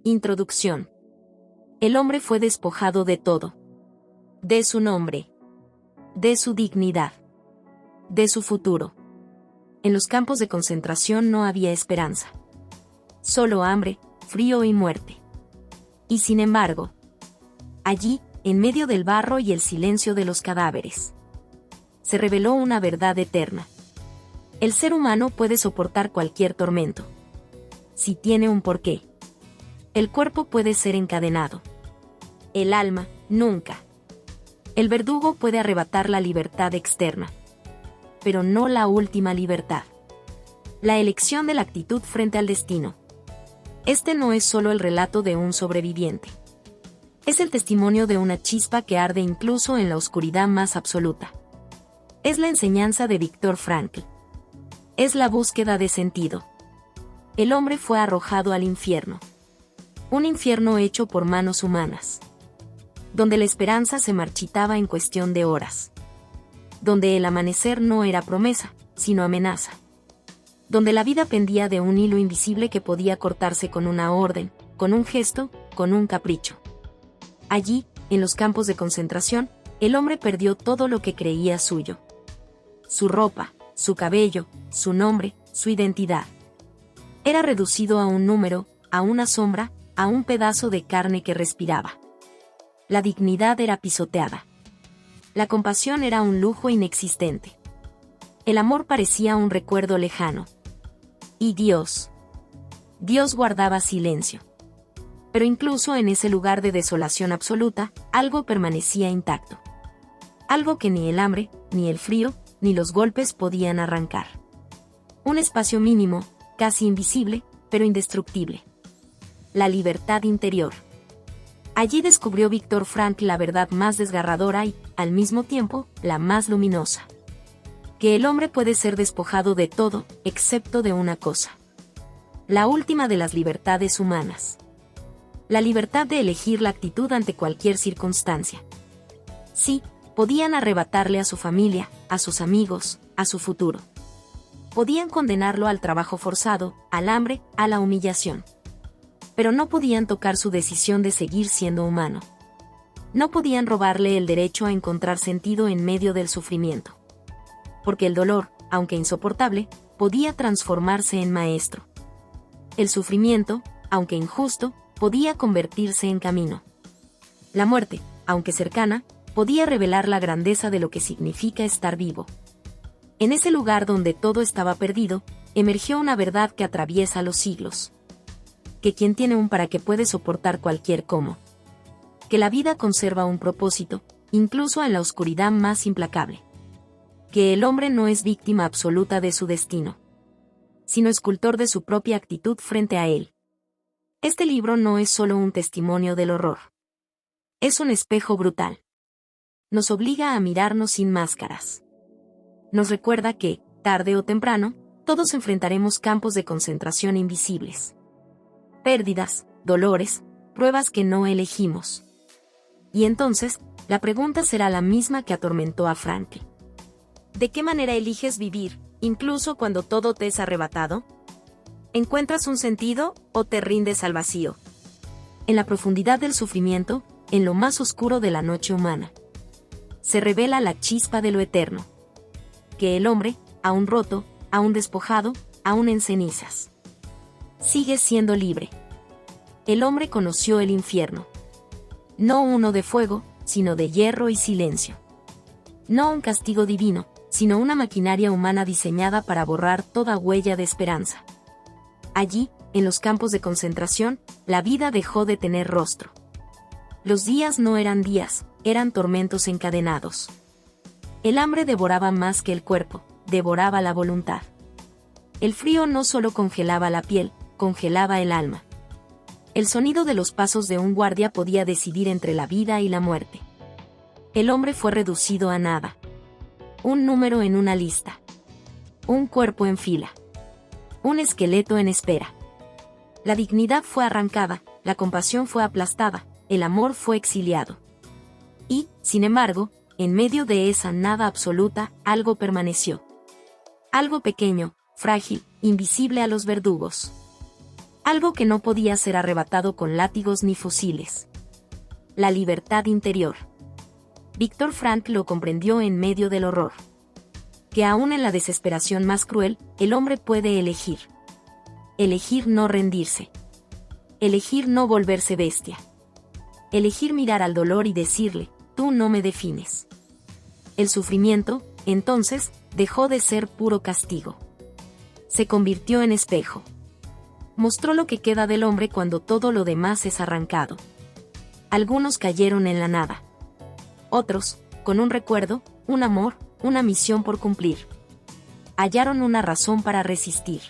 Introducción. El hombre fue despojado de todo. De su nombre. De su dignidad. De su futuro. En los campos de concentración no había esperanza. Solo hambre, frío y muerte. Y sin embargo, allí, en medio del barro y el silencio de los cadáveres, se reveló una verdad eterna. El ser humano puede soportar cualquier tormento, si tiene un porqué. El cuerpo puede ser encadenado. El alma, nunca. El verdugo puede arrebatar la libertad externa, pero no la última libertad. La elección de la actitud frente al destino. Este no es solo el relato de un sobreviviente. Es el testimonio de una chispa que arde incluso en la oscuridad más absoluta. Es la enseñanza de Viktor Frankl. Es la búsqueda de sentido. El hombre fue arrojado al infierno. Un infierno hecho por manos humanas. Donde la esperanza se marchitaba en cuestión de horas. Donde el amanecer no era promesa, sino amenaza. Donde la vida pendía de un hilo invisible que podía cortarse con una orden, con un gesto, con un capricho. Allí, en los campos de concentración, el hombre perdió todo lo que creía suyo. Su ropa, su cabello, su nombre, su identidad. Era reducido a un número, a una sombra, a un pedazo de carne que respiraba. La dignidad era pisoteada. La compasión era un lujo inexistente. El amor parecía un recuerdo lejano. Y Dios guardaba silencio. Pero incluso en ese lugar de desolación absoluta, algo permanecía intacto. Algo que ni el hambre, ni el frío, ni los golpes podían arrancar. Un espacio mínimo, casi invisible, pero indestructible. La libertad interior. Allí descubrió Viktor Frankl la verdad más desgarradora y, al mismo tiempo, la más luminosa. Que el hombre puede ser despojado de todo, excepto de una cosa. La última de las libertades humanas. La libertad de elegir la actitud ante cualquier circunstancia. Sí, podían arrebatarle a su familia, a sus amigos, a su futuro. Podían condenarlo al trabajo forzado, al hambre, a la humillación. Pero no podían tocar su decisión de seguir siendo humano. No podían robarle el derecho a encontrar sentido en medio del sufrimiento. Porque el dolor, aunque insoportable, podía transformarse en maestro. El sufrimiento, aunque injusto, podía convertirse en camino. La muerte, aunque cercana, podía revelar la grandeza de lo que significa estar vivo. En ese lugar donde todo estaba perdido, emergió una verdad que atraviesa los siglos. Que quien tiene un para qué puede soportar cualquier cómo. Que la vida conserva un propósito, incluso en la oscuridad más implacable. Que el hombre no es víctima absoluta de su destino, sino escultor de su propia actitud frente a él. Este libro no es solo un testimonio del horror. Es un espejo brutal. Nos obliga a mirarnos sin máscaras. Nos recuerda que, tarde o temprano, todos enfrentaremos campos de concentración invisibles. Pérdidas, dolores, pruebas que no elegimos. Y entonces, la pregunta será la misma que atormentó a Frankl. ¿De qué manera eliges vivir, incluso cuando todo te es arrebatado? ¿Encuentras un sentido o te rindes al vacío? En la profundidad del sufrimiento, en lo más oscuro de la noche humana, se revela la chispa de lo eterno. Que el hombre, aún roto, aún despojado, aún en cenizas, sigue siendo libre. El hombre conoció el infierno. No uno de fuego, sino de hierro y silencio. No un castigo divino, sino una maquinaria humana diseñada para borrar toda huella de esperanza. Allí, en los campos de concentración, la vida dejó de tener rostro. Los días no eran días, eran tormentos encadenados. El hambre devoraba más que el cuerpo, devoraba la voluntad. El frío no solo congelaba la piel, congelaba el alma. El sonido de los pasos de un guardia podía decidir entre la vida y la muerte. El hombre fue reducido a nada. Un número en una lista. Un cuerpo en fila. Un esqueleto en espera. La dignidad fue arrancada, la compasión fue aplastada, el amor fue exiliado. Y, sin embargo, en medio de esa nada absoluta, algo permaneció. Algo pequeño, frágil, invisible a los verdugos. Algo que no podía ser arrebatado con látigos ni fusiles. La libertad interior. Viktor Frankl lo comprendió en medio del horror. Que aún en la desesperación más cruel, el hombre puede elegir. Elegir no rendirse. Elegir no volverse bestia. Elegir mirar al dolor y decirle, tú no me defines. El sufrimiento, entonces, dejó de ser puro castigo. Se convirtió en espejo. Mostró lo que queda del hombre cuando todo lo demás es arrancado. Algunos cayeron en la nada. Otros, con un recuerdo, un amor, una misión por cumplir. Hallaron una razón para resistir.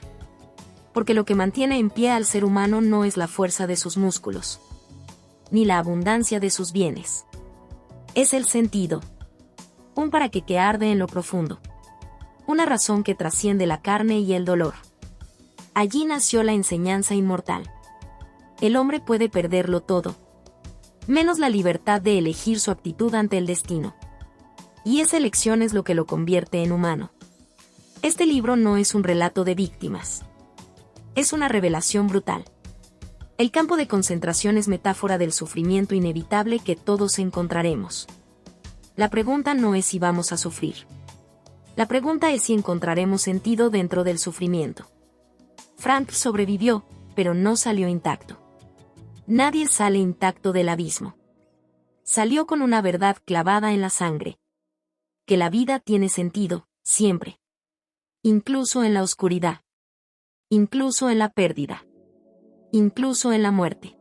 Porque lo que mantiene en pie al ser humano no es la fuerza de sus músculos, ni la abundancia de sus bienes. Es el sentido. Un para qué que arde en lo profundo. Una razón que trasciende la carne y el dolor. Allí nació la enseñanza inmortal. El hombre puede perderlo todo, menos la libertad de elegir su actitud ante el destino. Y esa elección es lo que lo convierte en humano. Este libro no es un relato de víctimas. Es una revelación brutal. El campo de concentración es metáfora del sufrimiento inevitable que todos encontraremos. La pregunta no es si vamos a sufrir. La pregunta es si encontraremos sentido dentro del sufrimiento. Frankl sobrevivió, pero no salió intacto. Nadie sale intacto del abismo. Salió con una verdad clavada en la sangre. Que la vida tiene sentido, siempre. Incluso en la oscuridad. Incluso en la pérdida. Incluso en la muerte.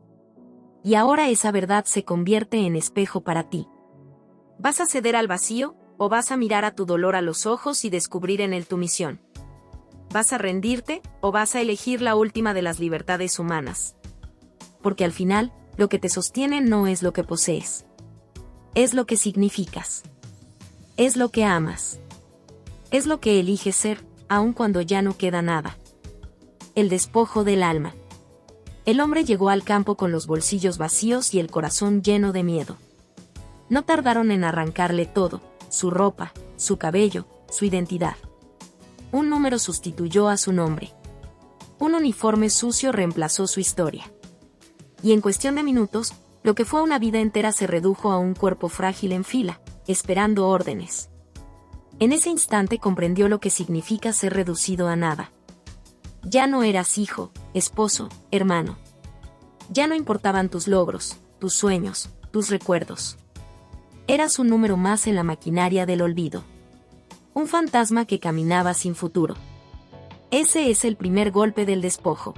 Y ahora esa verdad se convierte en espejo para ti. ¿Vas a ceder al vacío, o vas a mirar a tu dolor a los ojos y descubrir en él tu misión? ¿Vas a rendirte, o vas a elegir la última de las libertades humanas? Porque al final, lo que te sostiene no es lo que posees. Es lo que significas. Es lo que amas. Es lo que eliges ser, aun cuando ya no queda nada. El despojo del alma. El hombre llegó al campo con los bolsillos vacíos y el corazón lleno de miedo. No tardaron en arrancarle todo, su ropa, su cabello, su identidad. Un número sustituyó a su nombre. Un uniforme sucio reemplazó su historia. Y en cuestión de minutos, lo que fue una vida entera se redujo a un cuerpo frágil en fila, esperando órdenes. En ese instante comprendió lo que significa ser reducido a nada. Ya no eras hijo, esposo, hermano. Ya no importaban tus logros, tus sueños, tus recuerdos. Eras un número más en la maquinaria del olvido. Un fantasma que caminaba sin futuro. Ese es el primer golpe del despojo.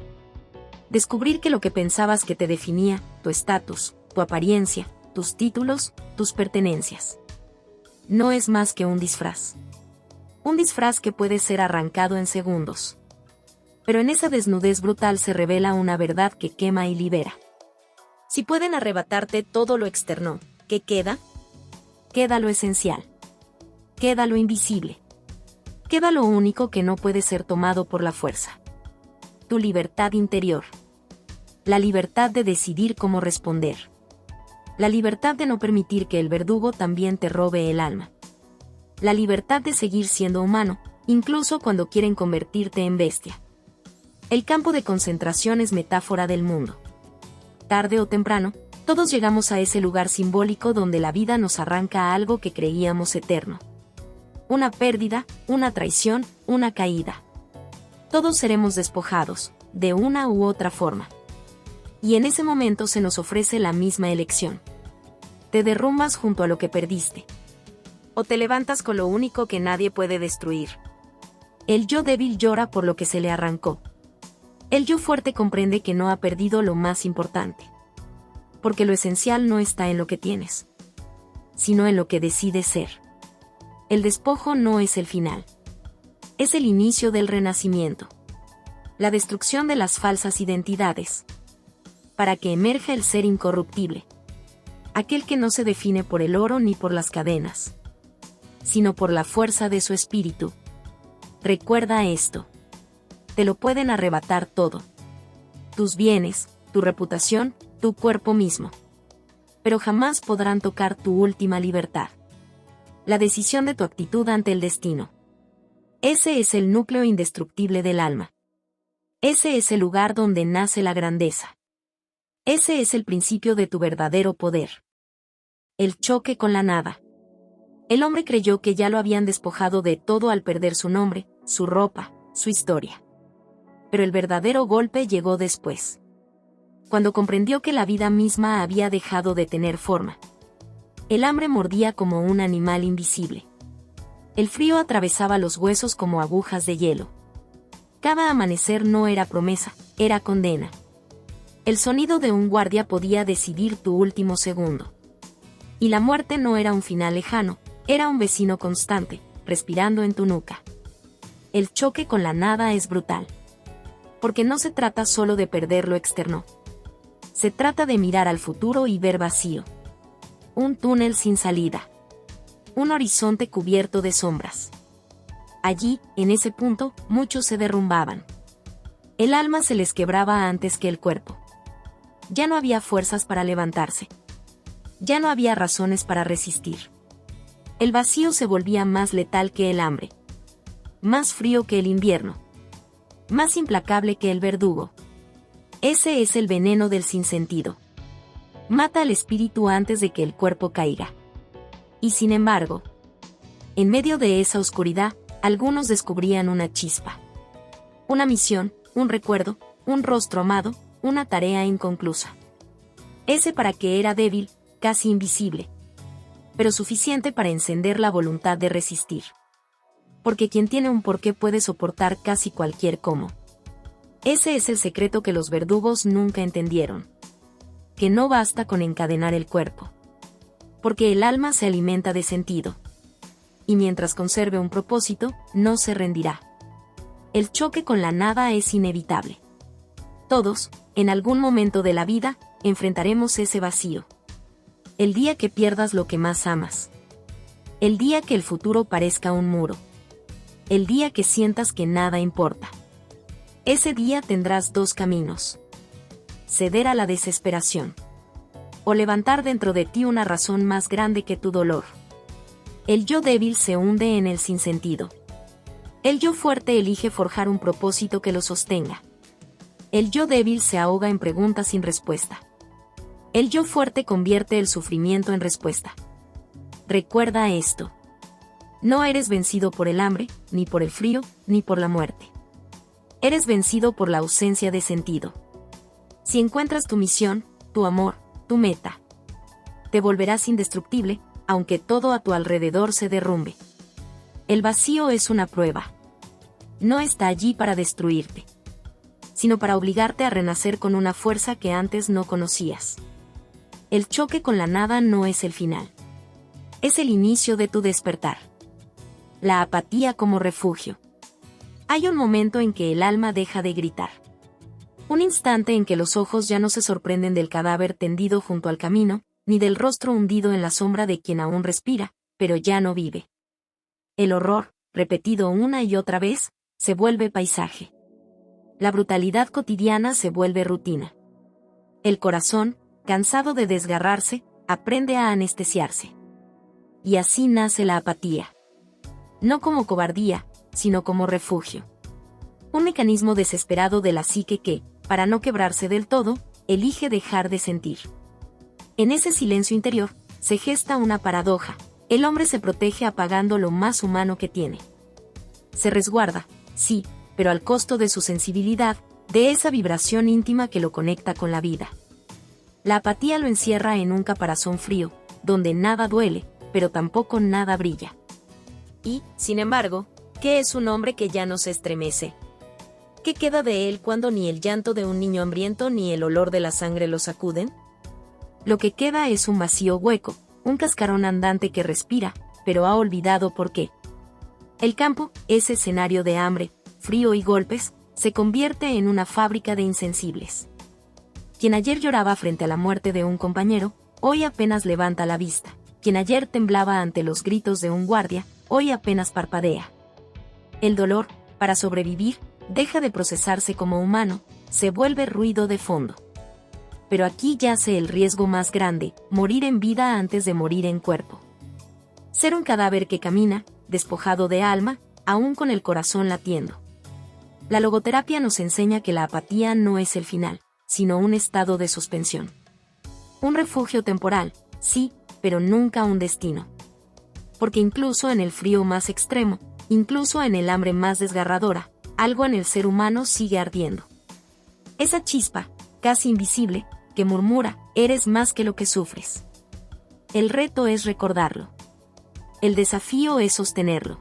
Descubrir que lo que pensabas que te definía, tu estatus, tu apariencia, tus títulos, tus pertenencias, no es más que un disfraz. Un disfraz que puede ser arrancado en segundos. Pero en esa desnudez brutal se revela una verdad que quema y libera. Si pueden arrebatarte todo lo externo, ¿qué queda? Queda lo esencial. Queda lo invisible. Queda lo único que no puede ser tomado por la fuerza. Tu libertad interior. La libertad de decidir cómo responder. La libertad de no permitir que el verdugo también te robe el alma. La libertad de seguir siendo humano, incluso cuando quieren convertirte en bestia. El campo de concentración es metáfora del mundo. Tarde o temprano, todos llegamos a ese lugar simbólico donde la vida nos arranca a algo que creíamos eterno. Una pérdida, una traición, una caída. Todos seremos despojados, de una u otra forma. Y en ese momento se nos ofrece la misma elección. Te derrumbas junto a lo que perdiste. O te levantas con lo único que nadie puede destruir. El yo débil llora por lo que se le arrancó. El yo fuerte comprende que no ha perdido lo más importante. Porque lo esencial no está en lo que tienes, sino en lo que decides ser. El despojo no es el final. Es el inicio del renacimiento. La destrucción de las falsas identidades. Para que emerja el ser incorruptible. Aquel que no se define por el oro ni por las cadenas, sino por la fuerza de su espíritu. Recuerda esto. Te lo pueden arrebatar todo. Tus bienes, tu reputación, tu cuerpo mismo. Pero jamás podrán tocar tu última libertad. La decisión de tu actitud ante el destino. Ese es el núcleo indestructible del alma. Ese es el lugar donde nace la grandeza. Ese es el principio de tu verdadero poder. El choque con la nada. El hombre creyó que ya lo habían despojado de todo al perder su nombre, su ropa, su historia. Pero el verdadero golpe llegó después. Cuando comprendió que la vida misma había dejado de tener forma. El hambre mordía como un animal invisible. El frío atravesaba los huesos como agujas de hielo. Cada amanecer no era promesa, era condena. El sonido de un guardia podía decidir tu último segundo. Y la muerte no era un final lejano, era un vecino constante, respirando en tu nuca. El choque con la nada es brutal. Porque no se trata solo de perder lo externo. Se trata de mirar al futuro y ver vacío. Un túnel sin salida. Un horizonte cubierto de sombras. Allí, en ese punto, muchos se derrumbaban. El alma se les quebraba antes que el cuerpo. Ya no había fuerzas para levantarse. Ya no había razones para resistir. El vacío se volvía más letal que el hambre. Más frío que el invierno. Más implacable que el verdugo. Ese es el veneno del sinsentido. Mata al espíritu antes de que el cuerpo caiga. Y sin embargo, en medio de esa oscuridad, algunos descubrían una chispa. Una misión, un recuerdo, un rostro amado, una tarea inconclusa. Ese para que era débil, casi invisible. Pero suficiente para encender la voluntad de resistir. Porque quien tiene un porqué puede soportar casi cualquier cómo. Ese es el secreto que los verdugos nunca entendieron. Que no basta con encadenar el cuerpo. Porque el alma se alimenta de sentido. Y mientras conserve un propósito, no se rendirá. El choque con la nada es inevitable. Todos, en algún momento de la vida, enfrentaremos ese vacío. El día que pierdas lo que más amas. El día que el futuro parezca un muro. El día que sientas que nada importa. Ese día tendrás dos caminos. Ceder a la desesperación. O levantar dentro de ti una razón más grande que tu dolor. El yo débil se hunde en el sinsentido. El yo fuerte elige forjar un propósito que lo sostenga. El yo débil se ahoga en preguntas sin respuesta. El yo fuerte convierte el sufrimiento en respuesta. Recuerda esto. No eres vencido por el hambre, ni por el frío, ni por la muerte. Eres vencido por la ausencia de sentido. Si encuentras tu misión, tu amor, tu meta, te volverás indestructible, aunque todo a tu alrededor se derrumbe. El vacío es una prueba. No está allí para destruirte, sino para obligarte a renacer con una fuerza que antes no conocías. El choque con la nada no es el final. Es el inicio de tu despertar. La apatía como refugio. Hay un momento en que el alma deja de gritar. Un instante en que los ojos ya no se sorprenden del cadáver tendido junto al camino, ni del rostro hundido en la sombra de quien aún respira, pero ya no vive. El horror, repetido una y otra vez, se vuelve paisaje. La brutalidad cotidiana se vuelve rutina. El corazón, cansado de desgarrarse, aprende a anestesiarse. Y así nace la apatía. No como cobardía, sino como refugio. Un mecanismo desesperado de la psique que, para no quebrarse del todo, elige dejar de sentir. En ese silencio interior, se gesta una paradoja. El hombre se protege apagando lo más humano que tiene. Se resguarda, sí, pero al costo de su sensibilidad, de esa vibración íntima que lo conecta con la vida. La apatía lo encierra en un caparazón frío, donde nada duele, pero tampoco nada brilla. Y, sin embargo, ¿qué es un hombre que ya no se estremece? ¿Qué queda de él cuando ni el llanto de un niño hambriento ni el olor de la sangre lo sacuden? Lo que queda es un vacío hueco, un cascarón andante que respira, pero ha olvidado por qué. El campo, ese escenario de hambre, frío y golpes, se convierte en una fábrica de insensibles. Quien ayer lloraba frente a la muerte de un compañero, hoy apenas levanta la vista. Quien ayer temblaba ante los gritos de un guardia, hoy apenas parpadea. El dolor, para sobrevivir, deja de procesarse como humano, se vuelve ruido de fondo. Pero aquí yace el riesgo más grande, morir en vida antes de morir en cuerpo. Ser un cadáver que camina, despojado de alma, aún con el corazón latiendo. La logoterapia nos enseña que la apatía no es el final, sino un estado de suspensión. Un refugio temporal, sí, pero nunca un destino. Porque incluso en el frío más extremo, incluso en el hambre más desgarradora, algo en el ser humano sigue ardiendo. Esa chispa, casi invisible, que murmura, eres más que lo que sufres. El reto es recordarlo. El desafío es sostenerlo.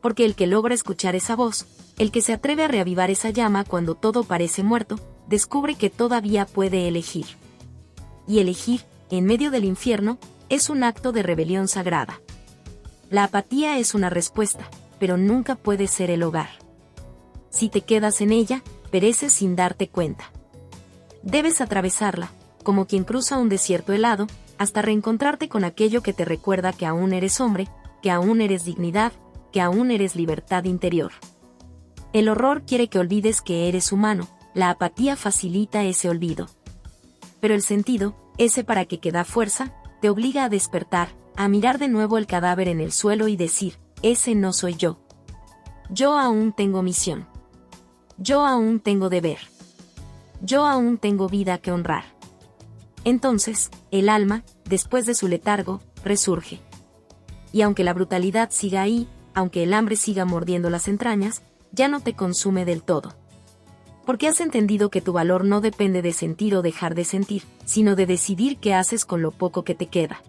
Porque el que logra escuchar esa voz, el que se atreve a reavivar esa llama cuando todo parece muerto, descubre que todavía puede elegir. Y elegir, en medio del infierno, es un acto de rebelión sagrada. La apatía es una respuesta, pero nunca puede ser el hogar. Si te quedas en ella, pereces sin darte cuenta. Debes atravesarla, como quien cruza un desierto helado, hasta reencontrarte con aquello que te recuerda que aún eres hombre, que aún eres dignidad, que aún eres libertad interior. El horror quiere que olvides que eres humano, la apatía facilita ese olvido. Pero el sentido, ese para que da fuerza, te obliga a despertar, a mirar de nuevo el cadáver en el suelo y decir, ese no soy yo. Yo aún tengo misión. Yo aún tengo deber. Yo aún tengo vida que honrar. Entonces, el alma, después de su letargo, resurge. Y aunque la brutalidad siga ahí, aunque el hambre siga mordiendo las entrañas, ya no te consume del todo. Porque has entendido que tu valor no depende de sentir o dejar de sentir, sino de decidir qué haces con lo poco que te queda.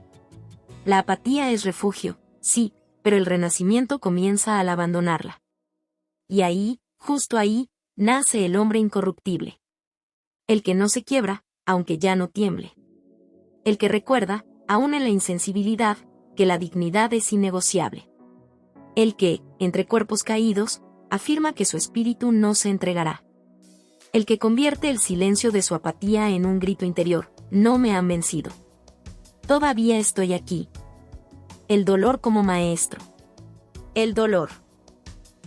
La apatía es refugio, sí, pero el renacimiento comienza al abandonarla. Y ahí, justo ahí, nace el hombre incorruptible. El que no se quiebra, aunque ya no tiemble. El que recuerda, aún en la insensibilidad, que la dignidad es innegociable. El que, entre cuerpos caídos, afirma que su espíritu no se entregará. El que convierte el silencio de su apatía en un grito interior, no me han vencido. Todavía estoy aquí. El dolor como maestro. El dolor.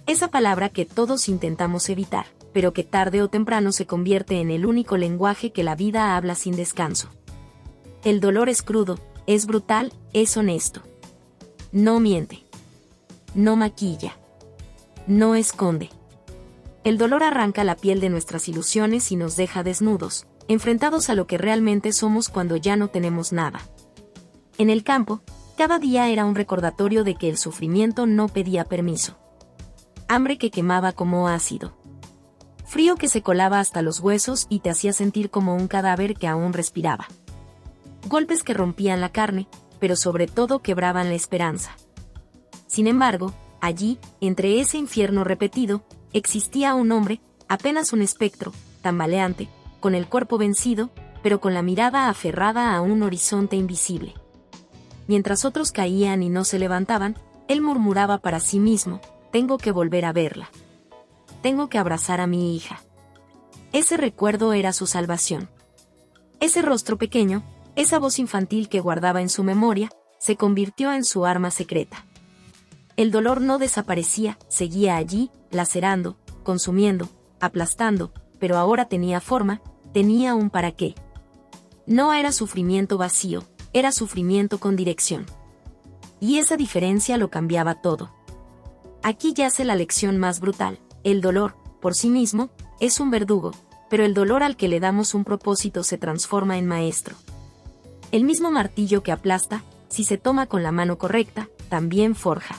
Esa palabra que todos intentamos evitar, pero que tarde o temprano se convierte en el único lenguaje que la vida habla sin descanso. El dolor es crudo, es brutal, es honesto. No miente. No maquilla. No esconde. El dolor arranca la piel de nuestras ilusiones y nos deja desnudos, enfrentados a lo que realmente somos cuando ya no tenemos nada. En el campo, cada día era un recordatorio de que el sufrimiento no pedía permiso. Hambre que quemaba como ácido. Frío que se colaba hasta los huesos y te hacía sentir como un cadáver que aún respiraba. Golpes que rompían la carne, pero sobre todo quebraban la esperanza. Sin embargo, allí, entre ese infierno repetido, existía un hombre, apenas un espectro, tambaleante, con el cuerpo vencido, pero con la mirada aferrada a un horizonte invisible. Mientras otros caían y no se levantaban, él murmuraba para sí mismo, tengo que volver a verla. Tengo que abrazar a mi hija. Ese recuerdo era su salvación. Ese rostro pequeño, esa voz infantil que guardaba en su memoria, se convirtió en su arma secreta. El dolor no desaparecía, seguía allí, lacerando, consumiendo, aplastando, pero ahora tenía forma, tenía un para qué. No era sufrimiento vacío, era sufrimiento con dirección. Y esa diferencia lo cambiaba todo. Aquí yace la lección más brutal. El dolor, por sí mismo, es un verdugo, pero el dolor al que le damos un propósito se transforma en maestro. El mismo martillo que aplasta, si se toma con la mano correcta, también forja.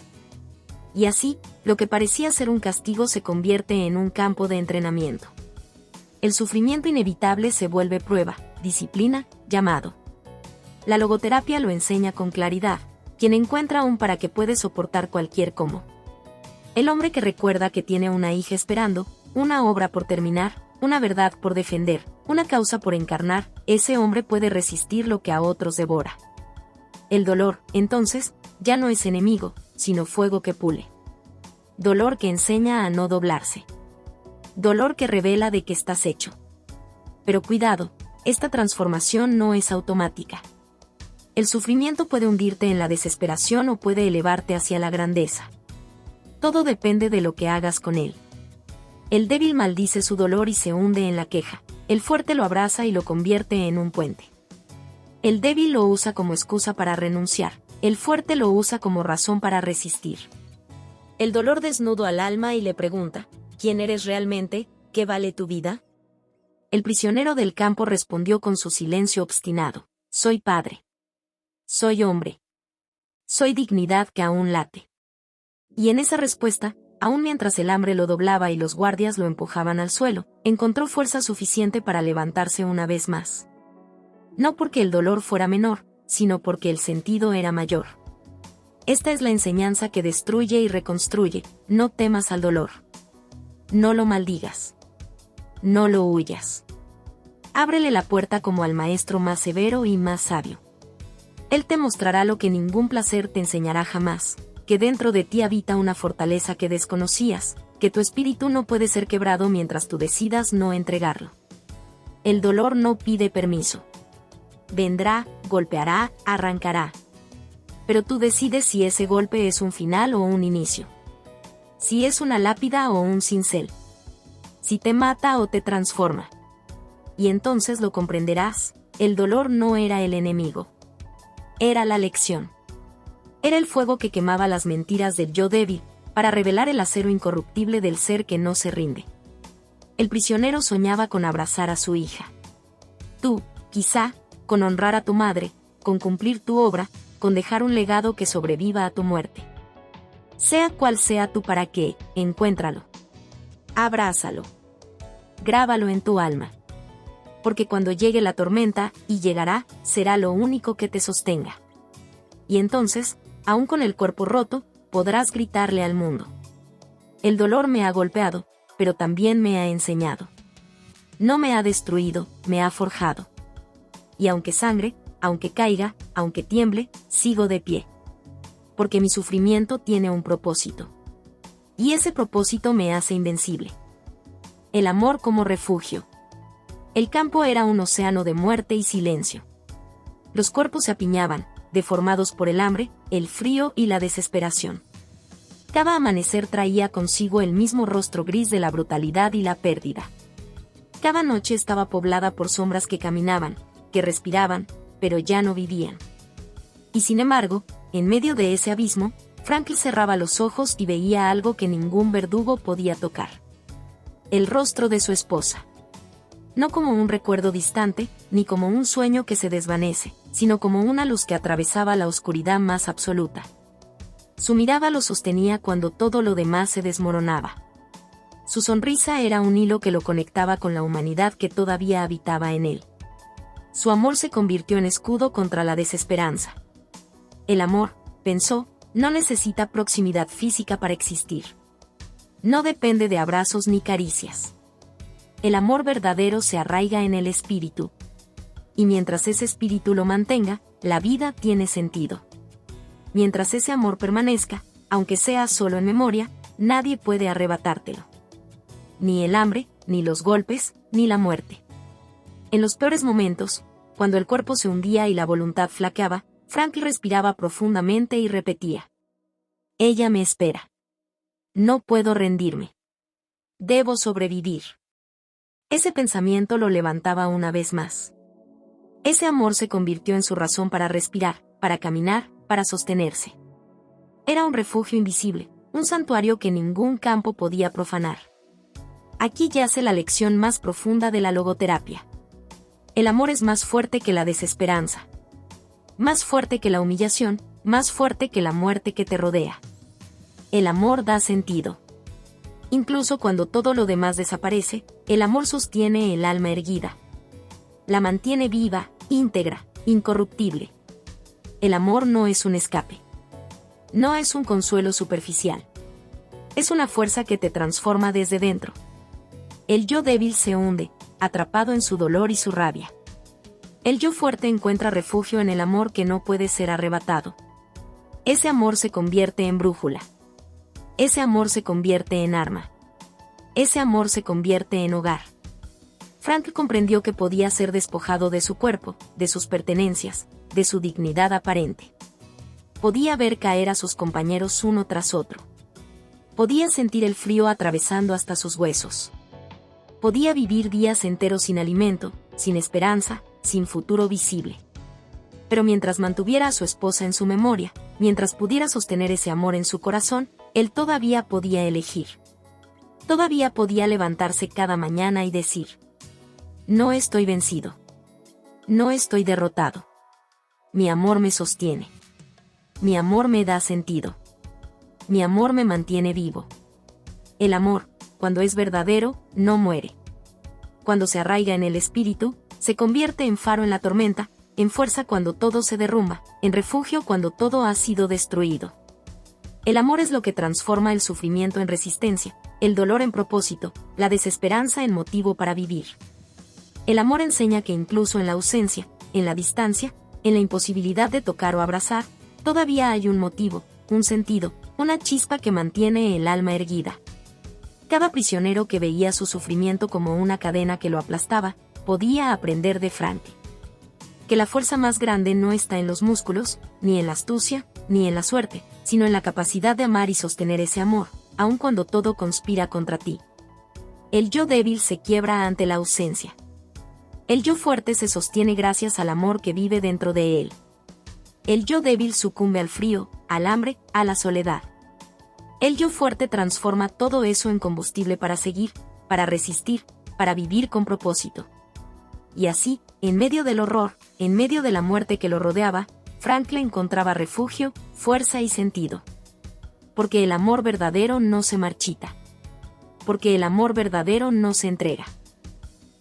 Y así, lo que parecía ser un castigo se convierte en un campo de entrenamiento. El sufrimiento inevitable se vuelve prueba, disciplina, llamado. La logoterapia lo enseña con claridad, quien encuentra un para que puede soportar cualquier cómo. El hombre que recuerda que tiene una hija esperando, una obra por terminar, una verdad por defender, una causa por encarnar, ese hombre puede resistir lo que a otros devora. El dolor, entonces, ya no es enemigo, sino fuego que pule. Dolor que enseña a no doblarse. Dolor que revela de qué estás hecho. Pero cuidado, esta transformación no es automática. El sufrimiento puede hundirte en la desesperación o puede elevarte hacia la grandeza. Todo depende de lo que hagas con él. El débil maldice su dolor y se hunde en la queja. El fuerte lo abraza y lo convierte en un puente. El débil lo usa como excusa para renunciar. El fuerte lo usa como razón para resistir. El dolor desnuda al alma y le pregunta, ¿Quién eres realmente? ¿Qué vale tu vida? El prisionero del campo respondió con su silencio obstinado. Soy padre. Soy hombre. Soy dignidad que aún late. Y en esa respuesta, aun mientras el hambre lo doblaba y los guardias lo empujaban al suelo, encontró fuerza suficiente para levantarse una vez más. No porque el dolor fuera menor, sino porque el sentido era mayor. Esta es la enseñanza que destruye y reconstruye. No temas al dolor. No lo maldigas. No lo huyas. Ábrele la puerta como al maestro más severo y más sabio. Él te mostrará lo que ningún placer te enseñará jamás, que dentro de ti habita una fortaleza que desconocías, que tu espíritu no puede ser quebrado mientras tú decidas no entregarlo. El dolor no pide permiso. Vendrá, golpeará, arrancará. Pero tú decides si ese golpe es un final o un inicio. Si es una lápida o un cincel. Si te mata o te transforma. Y entonces lo comprenderás, el dolor no era el enemigo. Era la lección. Era el fuego que quemaba las mentiras del yo débil, para revelar el acero incorruptible del ser que no se rinde. El prisionero soñaba con abrazar a su hija. Tú, quizá, con honrar a tu madre, con cumplir tu obra, con dejar un legado que sobreviva a tu muerte. Sea cual sea tu para qué, encuéntralo. Abrázalo. Grábalo en tu alma. Porque cuando llegue la tormenta, y llegará, será lo único que te sostenga. Y entonces, aún con el cuerpo roto, podrás gritarle al mundo. El dolor me ha golpeado, pero también me ha enseñado. No me ha destruido, me ha forjado. Y aunque sangre, aunque caiga, aunque tiemble, sigo de pie. Porque mi sufrimiento tiene un propósito. Y ese propósito me hace invencible. El amor como refugio. El campo era un océano de muerte y silencio. Los cuerpos se apiñaban, deformados por el hambre, el frío y la desesperación. Cada amanecer traía consigo el mismo rostro gris de la brutalidad y la pérdida. Cada noche estaba poblada por sombras que caminaban, que respiraban, pero ya no vivían. Y sin embargo, en medio de ese abismo, Franklin cerraba los ojos y veía algo que ningún verdugo podía tocar. El rostro de su esposa. No como un recuerdo distante, ni como un sueño que se desvanece, sino como una luz que atravesaba la oscuridad más absoluta. Su mirada lo sostenía cuando todo lo demás se desmoronaba. Su sonrisa era un hilo que lo conectaba con la humanidad que todavía habitaba en él. Su amor se convirtió en escudo contra la desesperanza. El amor, pensó, no necesita proximidad física para existir. No depende de abrazos ni caricias. El amor verdadero se arraiga en el espíritu. Y mientras ese espíritu lo mantenga, la vida tiene sentido. Mientras ese amor permanezca, aunque sea solo en memoria, nadie puede arrebatártelo. Ni el hambre, ni los golpes, ni la muerte. En los peores momentos, cuando el cuerpo se hundía y la voluntad flaqueaba, Franklin respiraba profundamente y repetía: ella me espera. No puedo rendirme. Debo sobrevivir. Ese pensamiento lo levantaba una vez más. Ese amor se convirtió en su razón para respirar, para caminar, para sostenerse. Era un refugio invisible, un santuario que ningún campo podía profanar. Aquí yace la lección más profunda de la logoterapia. El amor es más fuerte que la desesperanza. Más fuerte que la humillación, más fuerte que la muerte que te rodea. El amor da sentido. Incluso cuando todo lo demás desaparece, el amor sostiene el alma erguida. La mantiene viva, íntegra, incorruptible. El amor no es un escape. No es un consuelo superficial. Es una fuerza que te transforma desde dentro. El yo débil se hunde, atrapado en su dolor y su rabia. El yo fuerte encuentra refugio en el amor que no puede ser arrebatado. Ese amor se convierte en brújula. Ese amor se convierte en arma. Ese amor se convierte en hogar. Frank comprendió que podía ser despojado de su cuerpo, de sus pertenencias, de su dignidad aparente. Podía ver caer a sus compañeros uno tras otro. Podía sentir el frío atravesando hasta sus huesos. Podía vivir días enteros sin alimento, sin esperanza, sin futuro visible. Pero mientras mantuviera a su esposa en su memoria, mientras pudiera sostener ese amor en su corazón, él todavía podía elegir. todavía podía levantarse cada mañana y decir: no estoy vencido. No estoy derrotado. Mi amor me sostiene. Mi amor me da sentido. Mi amor me mantiene vivo. El amor, cuando es verdadero, no muere. Cuando se arraiga en el espíritu, se convierte en faro en la tormenta, en fuerza cuando todo se derrumba, en refugio cuando todo ha sido destruido. El amor es lo que transforma el sufrimiento en resistencia, el dolor en propósito, la desesperanza en motivo para vivir. El amor enseña que incluso en la ausencia, en la distancia, en la imposibilidad de tocar o abrazar, todavía hay un motivo, un sentido, una chispa que mantiene el alma erguida. Cada prisionero que veía su sufrimiento como una cadena que lo aplastaba, podía aprender de Frank que la fuerza más grande no está en los músculos, ni en la astucia, ni en la suerte, sino en la capacidad de amar y sostener ese amor, aun cuando todo conspira contra ti. El yo débil se quiebra ante la ausencia. El yo fuerte se sostiene gracias al amor que vive dentro de él. El yo débil sucumbe al frío, al hambre, a la soledad. El yo fuerte transforma todo eso en combustible para seguir, para resistir, para vivir con propósito. Y así, en medio del horror, en medio de la muerte que lo rodeaba, Franklin encontraba refugio, fuerza y sentido. Porque el amor verdadero no se marchita. Porque el amor verdadero no se entrega.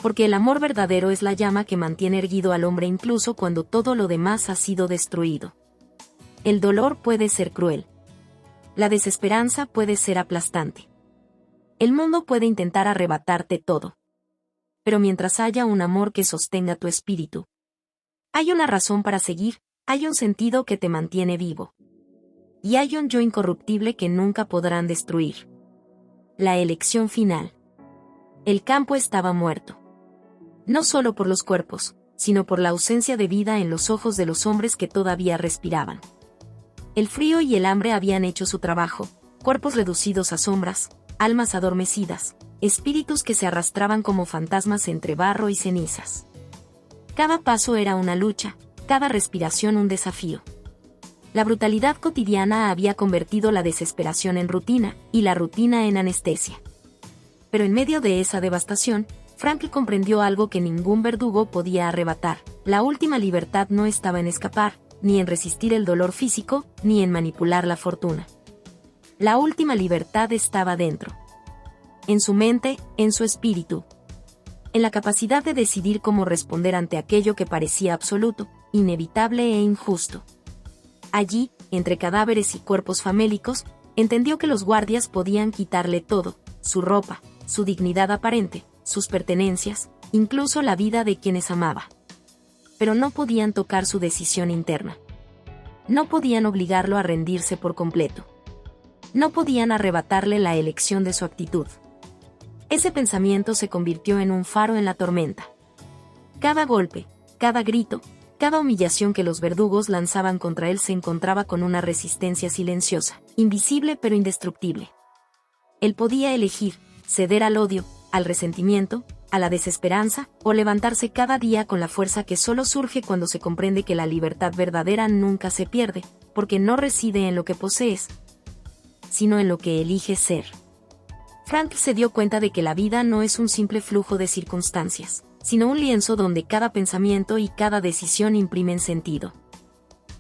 Porque el amor verdadero es la llama que mantiene erguido al hombre incluso cuando todo lo demás ha sido destruido. El dolor puede ser cruel. La desesperanza puede ser aplastante. El mundo puede intentar arrebatarte todo. Pero mientras haya un amor que sostenga tu espíritu, hay una razón para seguir, hay un sentido que te mantiene vivo. Y hay un yo incorruptible que nunca podrán destruir. La elección final. El campo estaba muerto. No solo por los cuerpos, sino por la ausencia de vida en los ojos de los hombres que todavía respiraban. El frío y el hambre habían hecho su trabajo, cuerpos reducidos a sombras, almas adormecidas, espíritus que se arrastraban como fantasmas entre barro y cenizas. Cada paso era una lucha, cada respiración un desafío. La brutalidad cotidiana había convertido la desesperación en rutina, y la rutina en anestesia. Pero en medio de esa devastación, Frank comprendió algo que ningún verdugo podía arrebatar: la última libertad no estaba en escapar, ni en resistir el dolor físico, ni en manipular la fortuna. La última libertad estaba dentro. En su mente, en su espíritu. En la capacidad de decidir cómo responder ante aquello que parecía absoluto, inevitable e injusto. Allí, entre cadáveres y cuerpos famélicos, entendió que los guardias podían quitarle todo: su ropa, su dignidad aparente, sus pertenencias, incluso la vida de quienes amaba. Pero no podían tocar su decisión interna. No podían obligarlo a rendirse por completo. No podían arrebatarle la elección de su actitud. Ese pensamiento se convirtió en un faro en la tormenta. Cada golpe, cada grito, cada humillación que los verdugos lanzaban contra él se encontraba con una resistencia silenciosa, invisible pero indestructible. Él podía elegir: ceder al odio, al resentimiento, a la desesperanza, o levantarse cada día con la fuerza que solo surge cuando se comprende que la libertad verdadera nunca se pierde, porque no reside en lo que posees, sino en lo que eliges ser. Frank se dio cuenta de que la vida no es un simple flujo de circunstancias, sino un lienzo donde cada pensamiento y cada decisión imprimen sentido.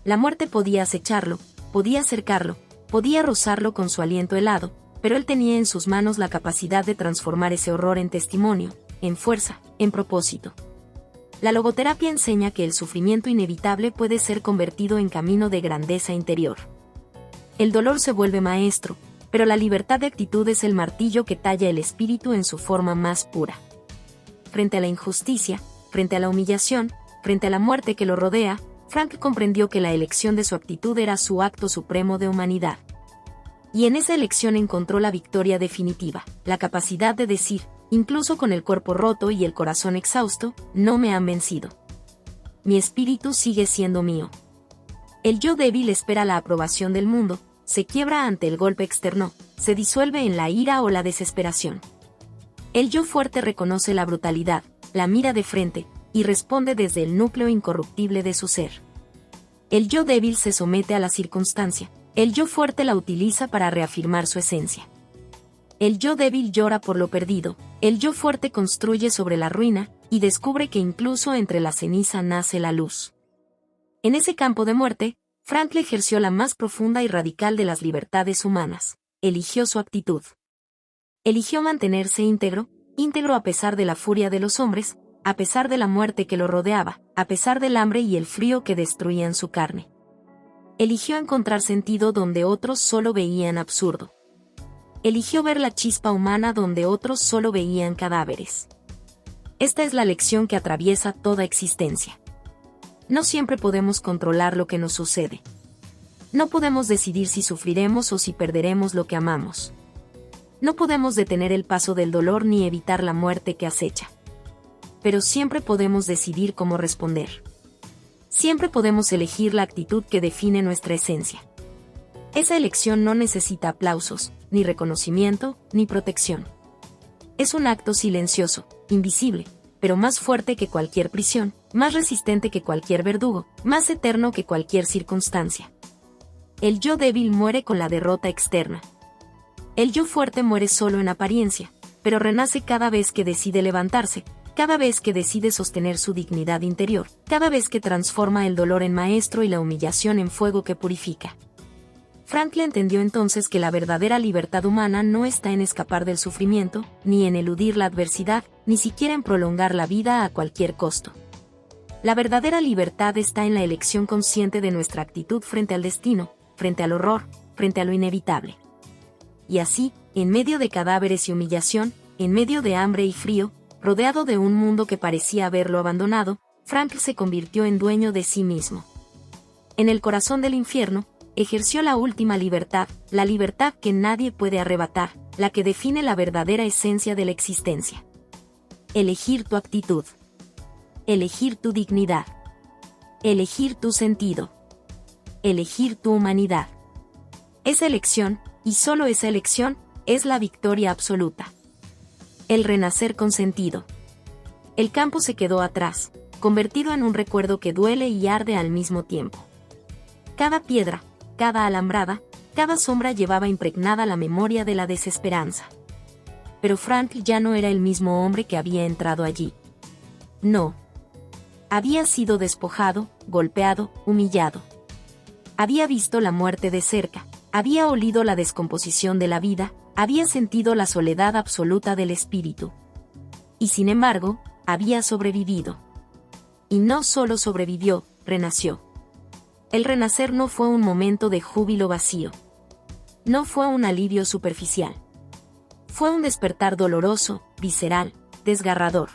La muerte podía acecharlo, podía cercarlo, podía rozarlo con su aliento helado, pero él tenía en sus manos la capacidad de transformar ese horror en testimonio, en fuerza, en propósito. La logoterapia enseña que el sufrimiento inevitable puede ser convertido en camino de grandeza interior. El dolor se vuelve maestro, pero la libertad de actitud es el martillo que talla el espíritu en su forma más pura. Frente a la injusticia, frente a la humillación, frente a la muerte que lo rodea, Frank comprendió que la elección de su actitud era su acto supremo de humanidad. Y en esa elección encontró la victoria definitiva, la capacidad de decir, incluso con el cuerpo roto y el corazón exhausto: no me han vencido. Mi espíritu sigue siendo mío. El yo débil espera la aprobación del mundo, se quiebra ante el golpe externo, se disuelve en la ira o la desesperación. El yo fuerte reconoce la brutalidad, la mira de frente, y responde desde el núcleo incorruptible de su ser. El yo débil se somete a la circunstancia, el yo fuerte la utiliza para reafirmar su esencia. El yo débil llora por lo perdido, el yo fuerte construye sobre la ruina, y descubre que incluso entre la ceniza nace la luz. En ese campo de muerte, Frankl ejerció la más profunda y radical de las libertades humanas. Eligió su actitud. Eligió mantenerse íntegro a pesar de la furia de los hombres, a pesar de la muerte que lo rodeaba, a pesar del hambre y el frío que destruían su carne. Eligió encontrar sentido donde otros solo veían absurdo. Eligió ver la chispa humana donde otros solo veían cadáveres. Esta es la lección que atraviesa toda existencia. No siempre podemos controlar lo que nos sucede. No podemos decidir si sufriremos o si perderemos lo que amamos. No podemos detener el paso del dolor ni evitar la muerte que acecha. Pero siempre podemos decidir cómo responder. Siempre podemos elegir la actitud que define nuestra esencia. Esa elección no necesita aplausos, ni reconocimiento, ni protección. Es un acto silencioso, invisible, pero más fuerte que cualquier prisión, más resistente que cualquier verdugo, más eterno que cualquier circunstancia. El yo débil muere con la derrota externa. El yo fuerte muere solo en apariencia, pero renace cada vez que decide levantarse, cada vez que decide sostener su dignidad interior, cada vez que transforma el dolor en maestro y la humillación en fuego que purifica. Frankl entendió entonces que la verdadera libertad humana no está en escapar del sufrimiento, ni en eludir la adversidad, ni siquiera en prolongar la vida a cualquier costo. La verdadera libertad está en la elección consciente de nuestra actitud frente al destino, frente al horror, frente a lo inevitable. Y así, en medio de cadáveres y humillación, en medio de hambre y frío, rodeado de un mundo que parecía haberlo abandonado, Frankl se convirtió en dueño de sí mismo. En el corazón del infierno, ejerció la última libertad, la libertad que nadie puede arrebatar, la que define la verdadera esencia de la existencia. Elegir tu actitud. Elegir tu dignidad. Elegir tu sentido. Elegir tu humanidad. Esa elección, y solo esa elección, es la victoria absoluta. El renacer con sentido. El campo se quedó atrás, convertido en un recuerdo que duele y arde al mismo tiempo. Cada piedra, cada alambrada, cada sombra llevaba impregnada la memoria de la desesperanza. Pero Frankl ya no era el mismo hombre que había entrado allí. No. Había sido despojado, golpeado, humillado. Había visto la muerte de cerca, había olido la descomposición de la vida, había sentido la soledad absoluta del espíritu. Y sin embargo, había sobrevivido. Y no solo sobrevivió, renació. El renacer no fue un momento de júbilo vacío. No fue un alivio superficial. Fue un despertar doloroso, visceral, desgarrador.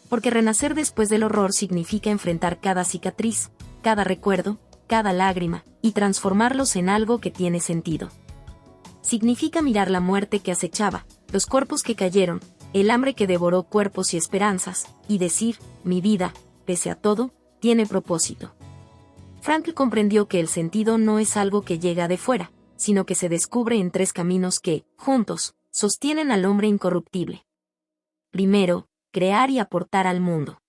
Porque renacer después del horror significa enfrentar cada cicatriz, cada recuerdo, cada lágrima, y transformarlos en algo que tiene sentido. Significa mirar la muerte que acechaba, los cuerpos que cayeron, el hambre que devoró cuerpos y esperanzas, y decir, mi vida, pese a todo, tiene propósito. Frankl comprendió que el sentido no es algo que llega de fuera, sino que se descubre en tres caminos que, juntos, sostienen al hombre incorruptible. Primero, crear y aportar al mundo.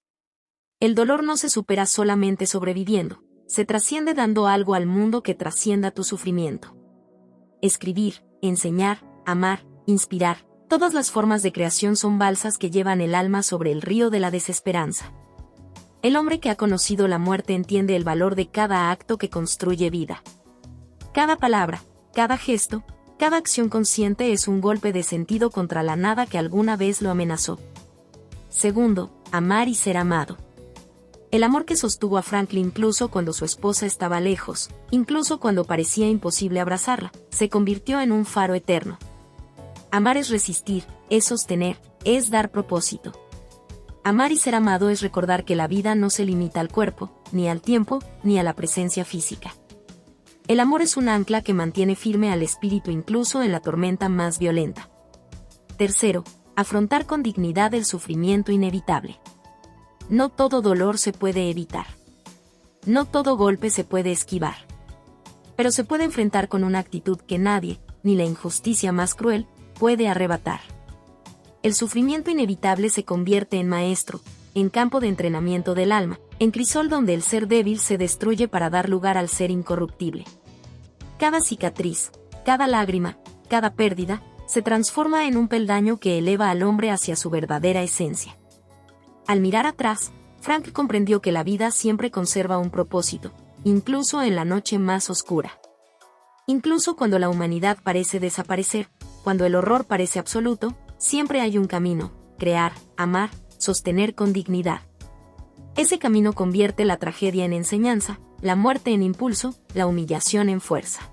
El dolor no se supera solamente sobreviviendo, se trasciende dando algo al mundo que trascienda tu sufrimiento. Escribir, enseñar, amar, inspirar, todas las formas de creación son balsas que llevan el alma sobre el río de la desesperanza. El hombre que ha conocido la muerte entiende el valor de cada acto que construye vida. Cada palabra, cada gesto, cada acción consciente es un golpe de sentido contra la nada que alguna vez lo amenazó. Segundo, amar y ser amado. El amor que sostuvo a Frankl incluso cuando su esposa estaba lejos, incluso cuando parecía imposible abrazarla, se convirtió en un faro eterno. Amar es resistir, es sostener, es dar propósito. Amar y ser amado es recordar que la vida no se limita al cuerpo, ni al tiempo, ni a la presencia física. El amor es un ancla que mantiene firme al espíritu incluso en la tormenta más violenta. Tercero, afrontar con dignidad el sufrimiento inevitable. No todo dolor se puede evitar. No todo golpe se puede esquivar. Pero se puede enfrentar con una actitud que nadie, ni la injusticia más cruel, puede arrebatar. El sufrimiento inevitable se convierte en maestro, en campo de entrenamiento del alma, en crisol donde el ser débil se destruye para dar lugar al ser incorruptible. Cada cicatriz, cada lágrima, cada pérdida, se transforma en un peldaño que eleva al hombre hacia su verdadera esencia. Al mirar atrás, Frank comprendió que la vida siempre conserva un propósito, incluso en la noche más oscura. Incluso cuando la humanidad parece desaparecer, cuando el horror parece absoluto, siempre hay un camino: crear, amar, sostener con dignidad. Ese camino convierte la tragedia en enseñanza, la muerte en impulso, la humillación en fuerza.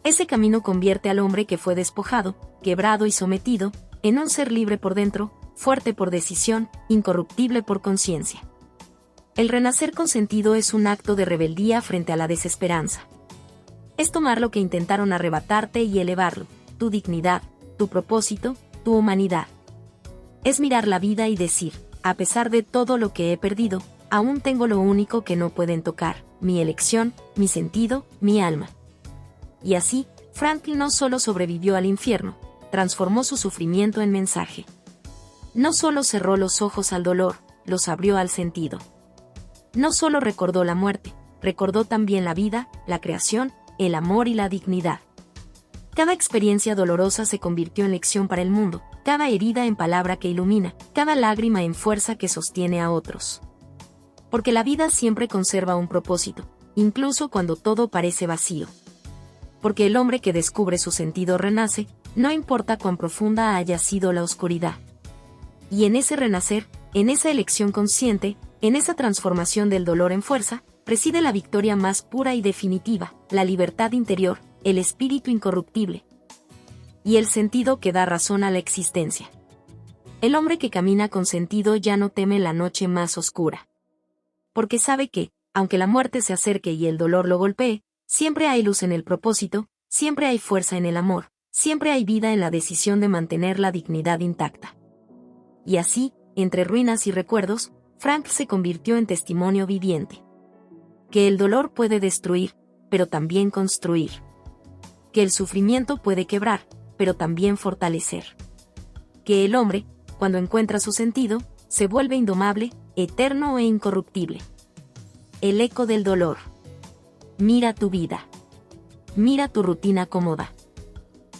Ese camino convierte al hombre que fue despojado, quebrado y sometido, en un ser libre por dentro, fuerte por decisión, incorruptible por conciencia. El renacer con sentido es un acto de rebeldía frente a la desesperanza. Es tomar lo que intentaron arrebatarte y elevarlo, tu dignidad, tu propósito, tu humanidad. Es mirar la vida y decir: a pesar de todo lo que he perdido, aún tengo lo único que no pueden tocar: mi elección, mi sentido, mi alma. Y así, Franklin no solo sobrevivió al infierno, transformó su sufrimiento en mensaje. No solo cerró los ojos al dolor, los abrió al sentido. No solo recordó la muerte, recordó también la vida, la creación, el amor y la dignidad. Cada experiencia dolorosa se convirtió en lección para el mundo, cada herida en palabra que ilumina, cada lágrima en fuerza que sostiene a otros. Porque la vida siempre conserva un propósito, incluso cuando todo parece vacío. Porque el hombre que descubre su sentido renace, no importa cuán profunda haya sido la oscuridad. Y en ese renacer, en esa elección consciente, en esa transformación del dolor en fuerza, reside la victoria más pura y definitiva, la libertad interior, el espíritu incorruptible. Y el sentido que da razón a la existencia. El hombre que camina con sentido ya no teme la noche más oscura. Porque sabe que, aunque la muerte se acerque y el dolor lo golpee, siempre hay luz en el propósito, siempre hay fuerza en el amor, siempre hay vida en la decisión de mantener la dignidad intacta. Y así, entre ruinas y recuerdos, Frank se convirtió en testimonio viviente. Que el dolor puede destruir, pero también construir. Que el sufrimiento puede quebrar, pero también fortalecer. Que el hombre, cuando encuentra su sentido, se vuelve indomable, eterno e incorruptible. El eco del dolor. Mira tu vida. Mira tu rutina cómoda.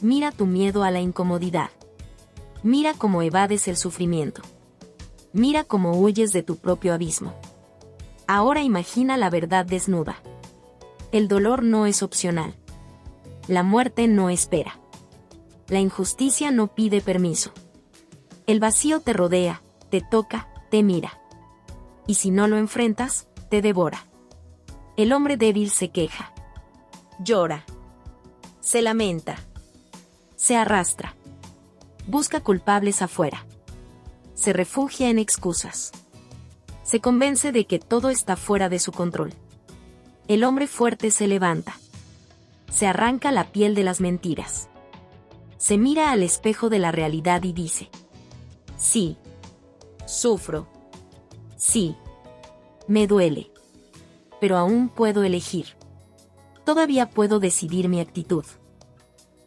Mira tu miedo a la incomodidad. Mira cómo evades el sufrimiento. Mira cómo huyes de tu propio abismo. Ahora imagina la verdad desnuda. El dolor no es opcional. La muerte no espera. La injusticia no pide permiso. El vacío te rodea, te toca, te mira. Y si no lo enfrentas, te devora. El hombre débil se queja. Llora. Se lamenta. Se arrastra. Busca culpables afuera. Se refugia en excusas. Se convence de que todo está fuera de su control. El hombre fuerte se levanta. Se arranca la piel de las mentiras. Se mira al espejo de la realidad y dice: sí. Sufro. Sí. Me duele. Pero aún puedo elegir. Todavía puedo decidir mi actitud.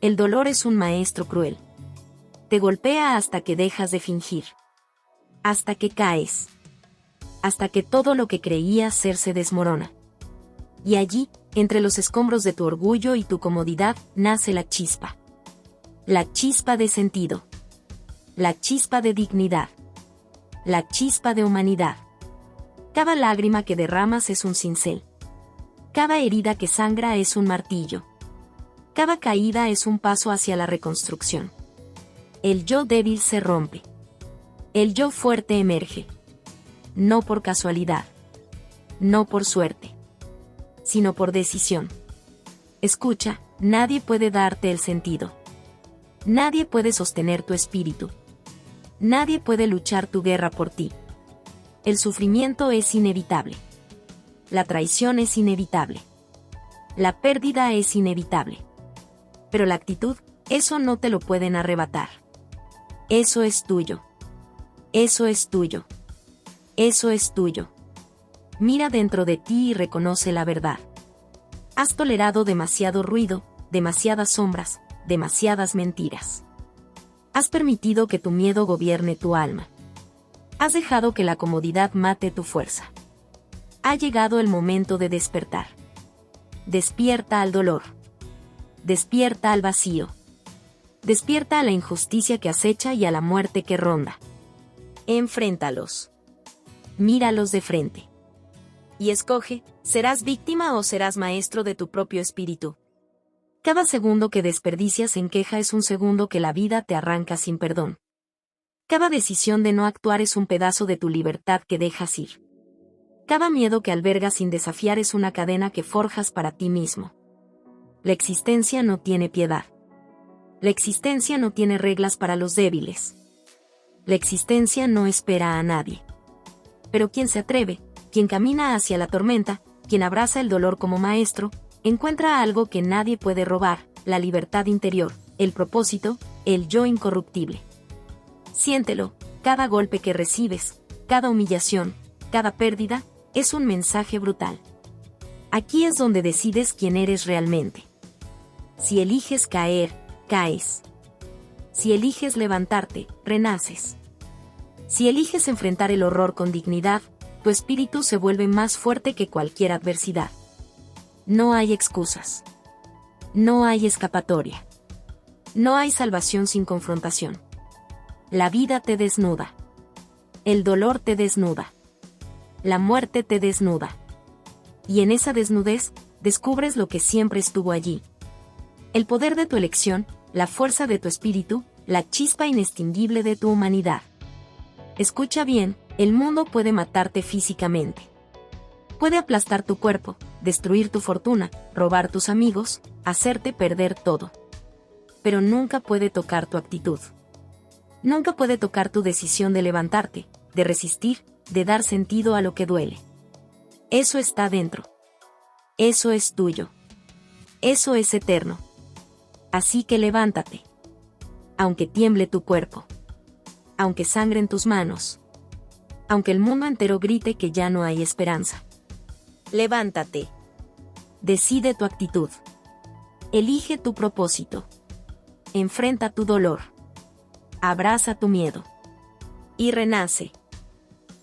El dolor es un maestro cruel. Te golpea hasta que dejas de fingir. Hasta que caes. Hasta que todo lo que creías ser se desmorona. Y allí, entre los escombros de tu orgullo y tu comodidad, nace la chispa. La chispa de sentido. La chispa de dignidad. La chispa de humanidad. Cada lágrima que derramas es un cincel. Cada herida que sangra es un martillo. Cada caída es un paso hacia la reconstrucción. El yo débil se rompe. El yo fuerte emerge. No por casualidad. No por suerte. Sino por decisión. Escucha, nadie puede darte el sentido. Nadie puede sostener tu espíritu. Nadie puede luchar tu guerra por ti. El sufrimiento es inevitable. La traición es inevitable. La pérdida es inevitable. Pero la actitud, eso no te lo pueden arrebatar. Eso es tuyo. Eso es tuyo. Eso es tuyo. Mira dentro de ti y reconoce la verdad. Has tolerado demasiado ruido, demasiadas sombras, demasiadas mentiras. Has permitido que tu miedo gobierne tu alma. Has dejado que la comodidad mate tu fuerza. Ha llegado el momento de despertar. Despierta al dolor. Despierta al vacío. Despierta a la injusticia que acecha y a la muerte que ronda. Enfréntalos. Míralos de frente. Y escoge, ¿serás víctima o serás maestro de tu propio espíritu? Cada segundo que desperdicias en queja es un segundo que la vida te arranca sin perdón. Cada decisión de no actuar es un pedazo de tu libertad que dejas ir. Cada miedo que albergas sin desafiar es una cadena que forjas para ti mismo. La existencia no tiene piedad. La existencia no tiene reglas para los débiles. La existencia no espera a nadie. Pero quien se atreve, quien camina hacia la tormenta, quien abraza el dolor como maestro, encuentra algo que nadie puede robar, la libertad interior, el propósito, el yo incorruptible. Siéntelo, cada golpe que recibes, cada humillación, cada pérdida, es un mensaje brutal. Aquí es donde decides quién eres realmente. Si eliges caer, caes. Si eliges levantarte, renaces. Si eliges enfrentar el horror con dignidad, tu espíritu se vuelve más fuerte que cualquier adversidad. No hay excusas. No hay escapatoria. No hay salvación sin confrontación. La vida te desnuda. El dolor te desnuda. La muerte te desnuda. Y en esa desnudez, descubres lo que siempre estuvo allí. El poder de tu elección, la fuerza de tu espíritu, la chispa inextinguible de tu humanidad. Escucha bien, el mundo puede matarte físicamente. Puede aplastar tu cuerpo, destruir tu fortuna, robar tus amigos, hacerte perder todo. Pero nunca puede tocar tu actitud. Nunca puede tocar tu decisión de levantarte, de resistir, de dar sentido a lo que duele. Eso está dentro. Eso es tuyo. Eso es eterno. Así que levántate. Aunque tiemble tu cuerpo. Aunque sangren tus manos. Aunque el mundo entero grite que ya no hay esperanza. Levántate. Decide tu actitud. Elige tu propósito. Enfrenta tu dolor. Abraza tu miedo. Y renace.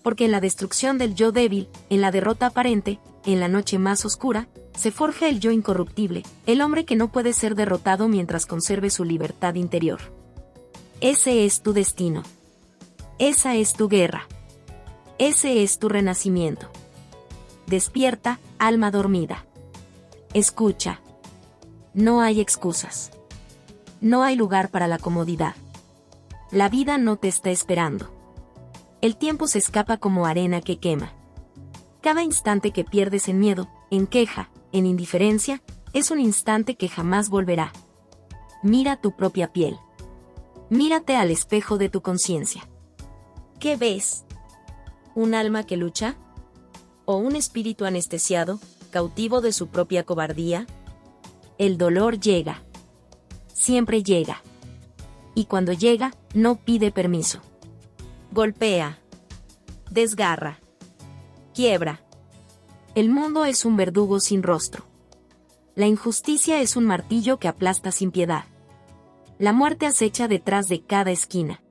Porque en la destrucción del yo débil, en la derrota aparente, en la noche más oscura, se forja el yo incorruptible, el hombre que no puede ser derrotado mientras conserve su libertad interior. Ese es tu destino. Esa es tu guerra. Ese es tu renacimiento. Despierta, alma dormida. Escucha. No hay excusas. No hay lugar para la comodidad. La vida no te está esperando. El tiempo se escapa como arena que quema. Cada instante que pierdes en miedo, en queja, en indiferencia, es un instante que jamás volverá. Mira tu propia piel. Mírate al espejo de tu conciencia. ¿Qué ves? ¿Un alma que lucha? ¿O un espíritu anestesiado, cautivo de su propia cobardía? El dolor llega. Siempre llega. Y cuando llega, no pide permiso. Golpea. Desgarra. Quiebra. El mundo es un verdugo sin rostro. La injusticia es un martillo que aplasta sin piedad. La muerte acecha detrás de cada esquina.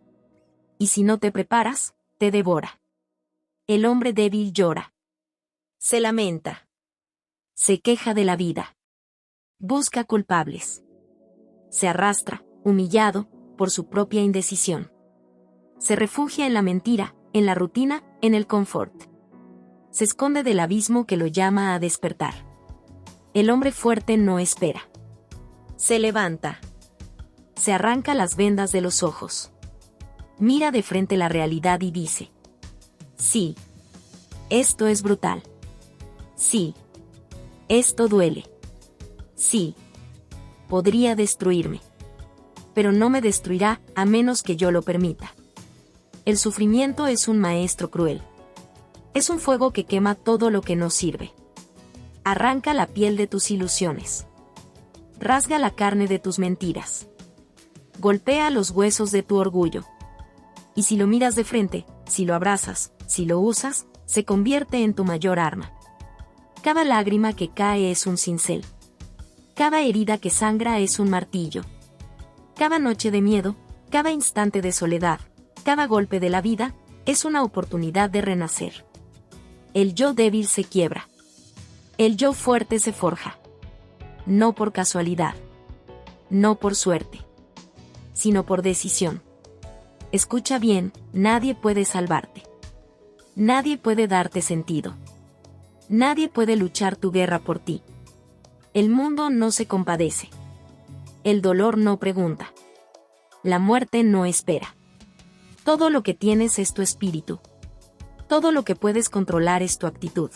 Y si no te preparas, te devora. El hombre débil llora. Se lamenta. Se queja de la vida. Busca culpables. Se arrastra, humillado, por su propia indecisión. Se refugia en la mentira, en la rutina, en el confort. Se esconde del abismo que lo llama a despertar. El hombre fuerte no espera. Se levanta. Se arranca las vendas de los ojos. Mira de frente la realidad y dice: sí, esto es brutal. Sí, esto duele. Sí, podría destruirme. Pero no me destruirá a menos que yo lo permita. El sufrimiento es un maestro cruel. Es un fuego que quema todo lo que no sirve. Arranca la piel de tus ilusiones. Rasga la carne de tus mentiras. Golpea los huesos de tu orgullo. Y si lo miras de frente, si lo abrazas, si lo usas, se convierte en tu mayor arma. Cada lágrima que cae es un cincel. Cada herida que sangra es un martillo. Cada noche de miedo, cada instante de soledad, cada golpe de la vida, es una oportunidad de renacer. El yo débil se quiebra. El yo fuerte se forja. No por casualidad. No por suerte. sino por decisión. Escucha bien, nadie puede salvarte. Nadie puede darte sentido. Nadie puede luchar tu guerra por ti. El mundo no se compadece. El dolor no pregunta. La muerte no espera. Todo lo que tienes es tu espíritu. Todo lo que puedes controlar es tu actitud.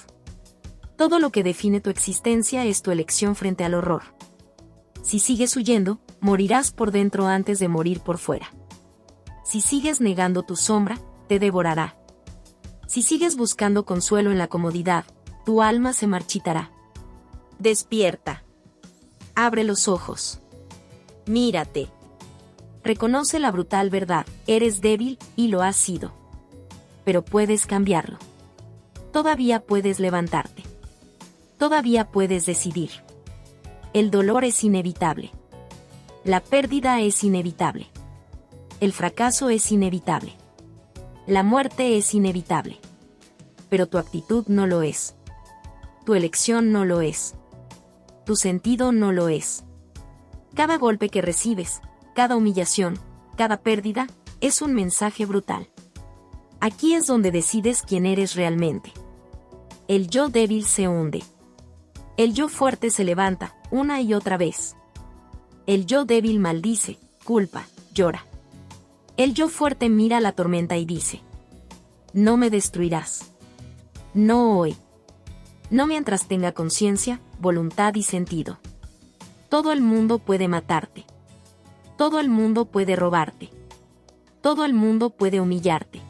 Todo lo que define tu existencia es tu elección frente al horror. Si sigues huyendo, morirás por dentro antes de morir por fuera. Si sigues negando tu sombra, te devorará. Si sigues buscando consuelo en la comodidad, tu alma se marchitará. Despierta. Abre los ojos. Mírate. Reconoce la brutal verdad, eres débil, y lo has sido. Pero puedes cambiarlo. Todavía puedes levantarte. Todavía puedes decidir. El dolor es inevitable. La pérdida es inevitable. El fracaso es inevitable. La muerte es inevitable. Pero tu actitud no lo es. Tu elección no lo es. Tu sentido no lo es. Cada golpe que recibes, cada humillación, cada pérdida, es un mensaje brutal. Aquí es donde decides quién eres realmente. El yo débil se hunde. El yo fuerte se levanta, una y otra vez. El yo débil maldice, culpa, llora. El yo fuerte mira la tormenta y dice: no me destruirás. No hoy. No mientras tenga conciencia, voluntad y sentido. Todo el mundo puede matarte. Todo el mundo puede robarte. Todo el mundo puede humillarte.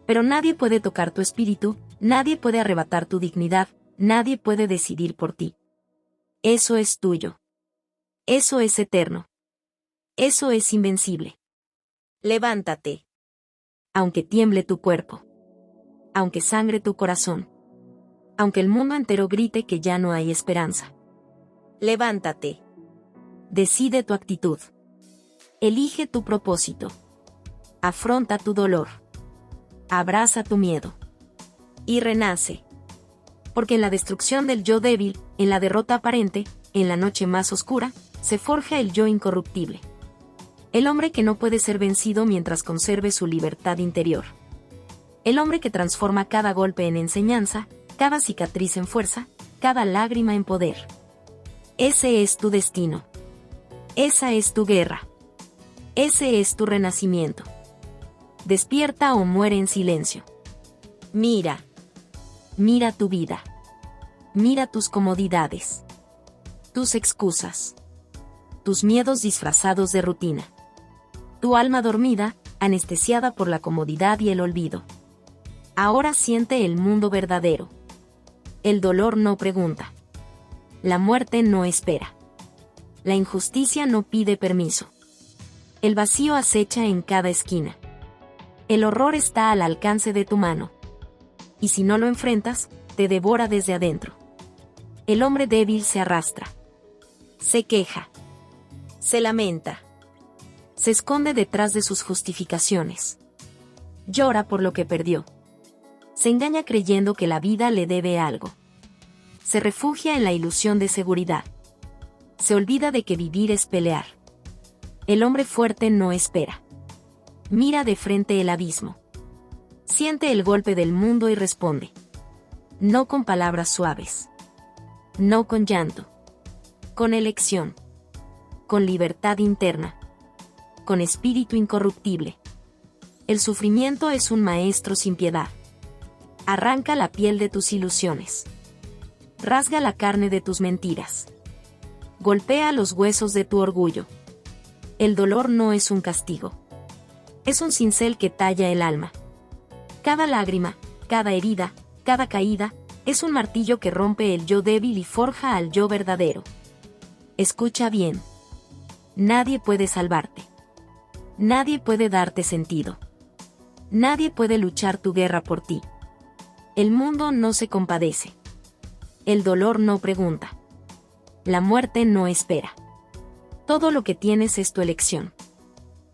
Pero nadie puede tocar tu espíritu, nadie puede arrebatar tu dignidad, nadie puede decidir por ti. Eso es tuyo. Eso es eterno. Eso es invencible. Levántate. Aunque tiemble tu cuerpo. Aunque sangre tu corazón. Aunque el mundo entero grite que ya no hay esperanza. Levántate. Decide tu actitud. Elige tu propósito. Afronta tu dolor. Abraza tu miedo. Y renace. Porque en la destrucción del yo débil, en la derrota aparente, en la noche más oscura, se forja el yo incorruptible. El hombre que no puede ser vencido mientras conserve su libertad interior. El hombre que transforma cada golpe en enseñanza, cada cicatriz en fuerza, cada lágrima en poder. Ese es tu destino. Esa es tu guerra. Ese es tu renacimiento. Despierta o muere en silencio. Mira. Mira tu vida. Mira tus comodidades. Tus excusas. Tus miedos disfrazados de rutina. Tu alma dormida, anestesiada por la comodidad y el olvido. Ahora siente el mundo verdadero. El dolor no pregunta. La muerte no espera. La injusticia no pide permiso. El vacío acecha en cada esquina. El horror está al alcance de tu mano. Y si no lo enfrentas, te devora desde adentro. El hombre débil se arrastra. Se queja. Se lamenta. Se esconde detrás de sus justificaciones. Llora por lo que perdió. Se engaña creyendo que la vida le debe algo. Se refugia en la ilusión de seguridad. Se olvida de que vivir es pelear. El hombre fuerte no espera. Mira de frente el abismo. Siente el golpe del mundo y responde. No con palabras suaves. No con llanto. Con elección. Con libertad interna. Con espíritu incorruptible. El sufrimiento es un maestro sin piedad. Arranca la piel de tus ilusiones. Rasga la carne de tus mentiras. Golpea los huesos de tu orgullo. El dolor no es un castigo. Es un cincel que talla el alma. Cada lágrima, cada herida, cada caída, es un martillo que rompe el yo débil y forja al yo verdadero. Escucha bien. Nadie puede salvarte. Nadie puede darte sentido. Nadie puede luchar tu guerra por ti. El mundo no se compadece. El dolor no pregunta. La muerte no espera. Todo lo que tienes es tu elección.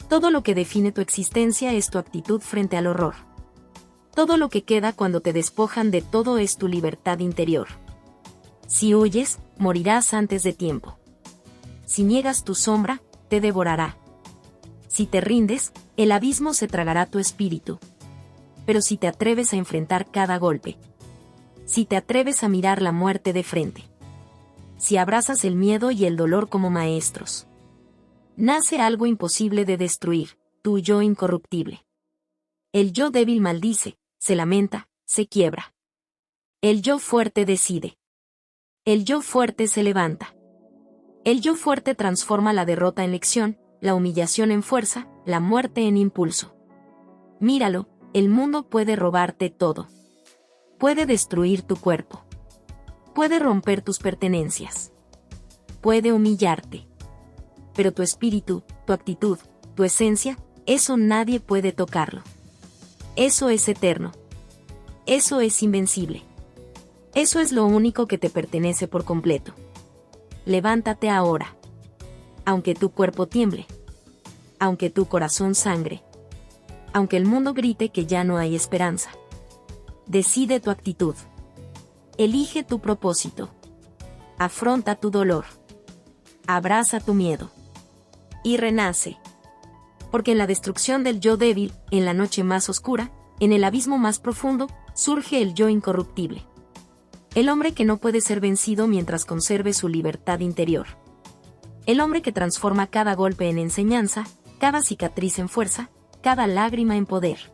Todo lo que define tu existencia es tu actitud frente al horror. Todo lo que queda cuando te despojan de todo es tu libertad interior. Si huyes, morirás antes de tiempo. Si niegas tu sombra, te devorará. Si te rindes, el abismo se tragará tu espíritu. Pero si te atreves a enfrentar cada golpe, si te atreves a mirar la muerte de frente, si abrazas el miedo y el dolor como maestros, nace algo imposible de destruir, tu yo incorruptible. El yo débil maldice, se lamenta, se quiebra. El yo fuerte decide. El yo fuerte se levanta. El yo fuerte transforma la derrota en lección, la humillación en fuerza, la muerte en impulso. Míralo, el mundo puede robarte todo. Puede destruir tu cuerpo. Puede romper tus pertenencias. Puede humillarte. Pero tu espíritu, tu actitud, tu esencia, eso nadie puede tocarlo. Eso es eterno. Eso es invencible. Eso es lo único que te pertenece por completo. Levántate ahora. Aunque tu cuerpo tiemble. Aunque tu corazón sangre. Aunque el mundo grite que ya no hay esperanza. Decide tu actitud. Elige tu propósito. Afronta tu dolor. Abraza tu miedo. Y renace. Porque en la destrucción del yo débil, en la noche más oscura, en el abismo más profundo, surge el yo incorruptible. El hombre que no puede ser vencido mientras conserve su libertad interior. El hombre que transforma cada golpe en enseñanza, cada cicatriz en fuerza, cada lágrima en poder.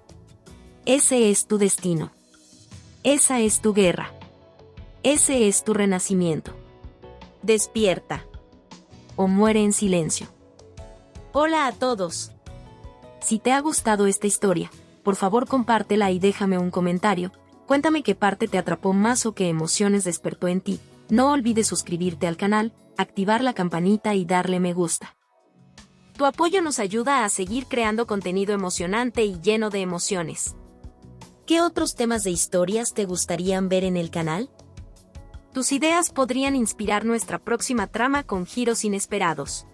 Ese es tu destino. Esa es tu guerra. Ese es tu renacimiento. Despierta. O muere en silencio. Hola a todos. Si te ha gustado esta historia, por favor compártela y déjame un comentario. Cuéntame qué parte te atrapó más o qué emociones despertó en ti. No olvides suscribirte al canal, activar la campanita y darle me gusta. Tu apoyo nos ayuda a seguir creando contenido emocionante y lleno de emociones. ¿Qué otros temas de historias te gustarían ver en el canal? Tus ideas podrían inspirar nuestra próxima trama con giros inesperados.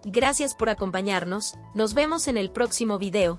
Gracias por acompañarnos, nos vemos en el próximo video.